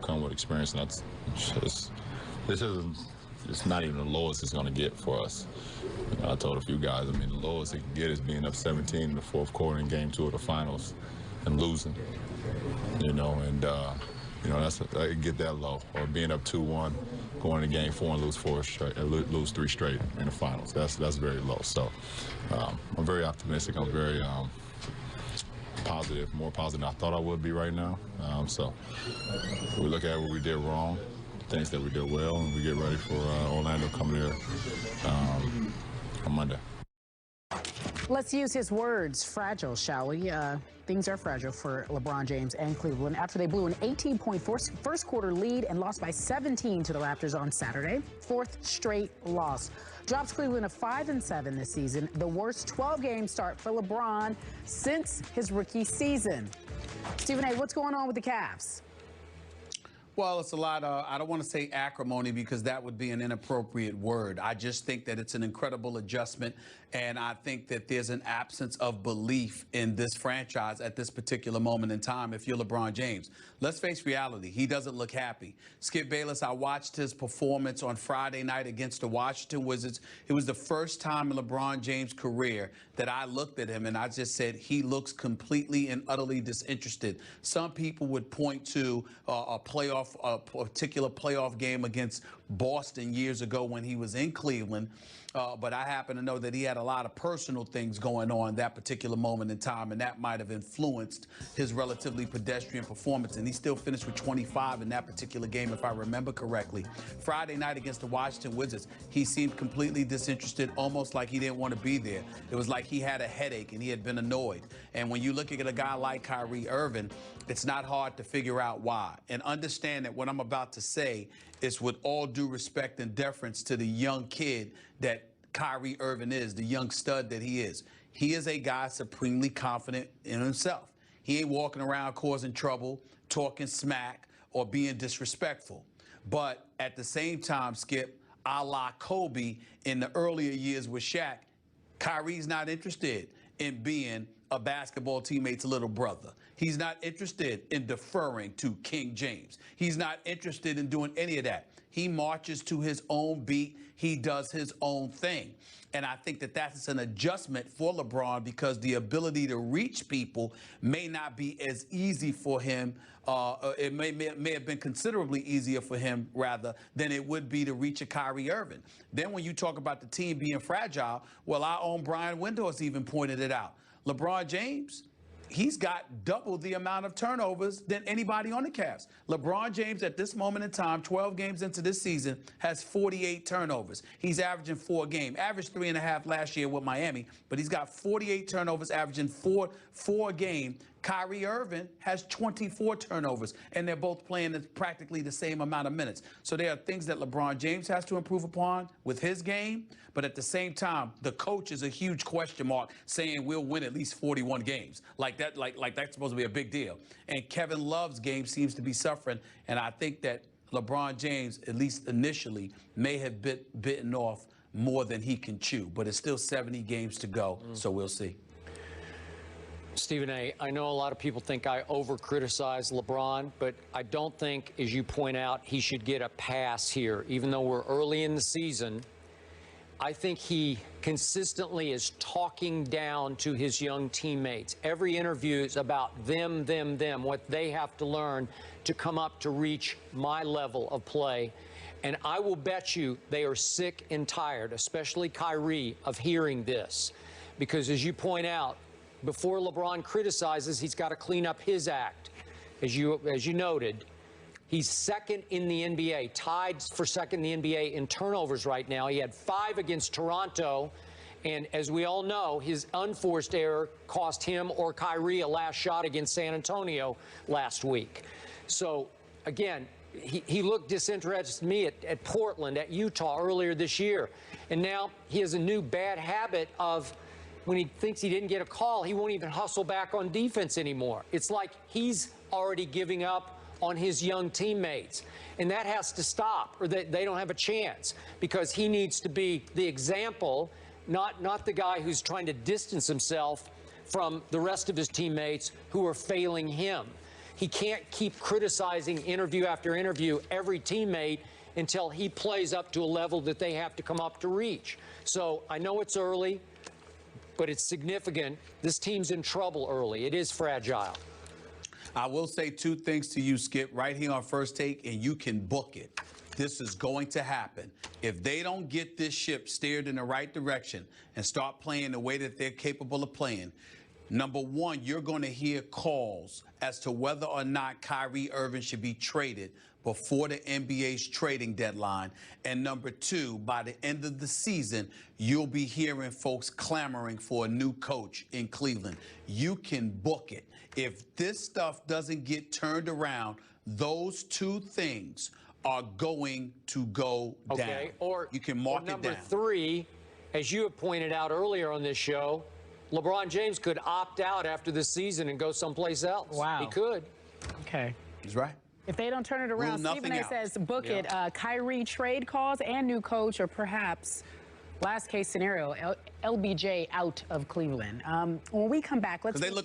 come with experience, and that's just, it's not even the lowest it's going to get for us. I told a few guys, I mean, the lowest it can get is being up 17 in the fourth quarter in game 2 of the finals and losing, and that's I get that low, or being up 2-1, going to game 4 and lose 3 straight in the finals. That's very low. So I'm very optimistic. I'm very positive, more positive than I thought I would be right now. So we look at what we did wrong, things that we did well, and we get ready for Orlando coming here on Monday. Let's use his words. Fragile, shall we? Things are fragile for LeBron James and Cleveland after they blew an 18-point first quarter lead and lost by 17 to the Raptors on Saturday. 4th straight loss. Drops Cleveland to 5-7 this season, the worst 12-game start for LeBron since his rookie season. Stephen A., what's going on with the Cavs? Well, it's a lot of, I don't want to say acrimony because that would be an inappropriate word. I just think that it's an incredible adjustment, and I think that there's an absence of belief in this franchise at this particular moment in time if you're LeBron James. Let's face reality. He doesn't look happy. Skip Bayless, I watched his performance on Friday night against the Washington Wizards. It was the first time in LeBron James' career that I looked at him and I just said he looks completely and utterly disinterested. Some people would point to a particular playoff game against Boston years ago when he was in Cleveland. But I happen to know that he had a lot of personal things going on that particular moment in time, and that might have influenced his relatively pedestrian performance. And he still finished with 25 in that particular game, if I remember correctly. Friday night against the Washington Wizards, he seemed completely disinterested, almost like he didn't want to be there. It was like he had a headache and he had been annoyed. And when you look at a guy like Kyrie Irving, it's not hard to figure out why. And understand that what I'm about to say is with all due respect and deference to the young kid that Kyrie Irving is, the young stud that he is. He is a guy supremely confident in himself. He ain't walking around causing trouble, talking smack, or being disrespectful. But at the same time, Skip, a la Kobe in the earlier years with Shaq, Kyrie's not interested in being a basketball teammate's little brother. He's not interested in deferring to King James. He's not interested in doing any of that. He marches to his own beat. He does his own thing. And I think that that's an adjustment for LeBron because the ability to reach people may not be as easy for him. It may have been considerably easier for him, rather, than it would be to reach a Kyrie Irving. Then when you talk about the team being fragile, well, our own Brian Windhorst even pointed it out. LeBron James, he's got double the amount of turnovers than anybody on the Cavs. LeBron James at this moment in time, 12 games into this season, has 48 turnovers. He's averaging 4 a game. Averaged 3.5 last year with Miami, but he's got 48 turnovers, averaging 4 a game. Kyrie Irving has 24 turnovers, and they're both playing practically the same amount of minutes. So there are things that LeBron James has to improve upon with his game, but at the same time, the coach is a huge question mark, saying we'll win at least 41 games. Like that's supposed to be a big deal. And Kevin Love's game seems to be suffering, and I think that LeBron James, at least initially, may have bitten off more than he can chew, but it's still 70 games to go, so we'll see. Stephen A., I know a lot of people think I over-criticize LeBron, but I don't think, as you point out, he should get a pass here. Even though we're early in the season, I think he consistently is talking down to his young teammates. Every interview is about them, what they have to learn to come up to reach my level of play. And I will bet you they are sick and tired, especially Kyrie, of hearing this. Because as you point out, before LeBron criticizes, he's got to clean up his act. As you noted, he's second in the NBA, tied for second in the NBA in turnovers right now. He had 5 against Toronto, and as we all know, his unforced error cost him or Kyrie a last shot against San Antonio last week. So, again, he looked disinterested to me at Portland, at Utah earlier this year. And now he has a new bad habit of when he thinks he didn't get a call, he won't even hustle back on defense anymore. It's like he's already giving up on his young teammates. And that has to stop, or they don't have a chance, because he needs to be the example, not the guy who's trying to distance himself from the rest of his teammates who are failing him. he can't keep criticizing interview after interview every teammate until he plays up to a level that they have to come up to reach. So I know it's early, but it's significant. This team's in trouble early. It is fragile. I will say two things to you, Skip, right here on First Take, and you can book it. This is going to happen. If they don't get this ship steered in the right direction and start playing the way that they're capable of playing, number one, you're going to hear calls as to whether or not Kyrie Irving should be traded before the NBA's trading deadline. And number two, by the end of the season, you'll be hearing folks clamoring for a new coach in Cleveland. You can book it. If this stuff doesn't get turned around, those two things are going to go down. Or you can mark it down. Number three, as you have pointed out earlier on this show, LeBron James could opt out after this season and go someplace else. Wow. He could. Okay. He's right. If they don't turn it around, Stephen A. says book it. Kyrie trade calls and new coach, or perhaps last case scenario, LBJ out of Cleveland. When we come back, let's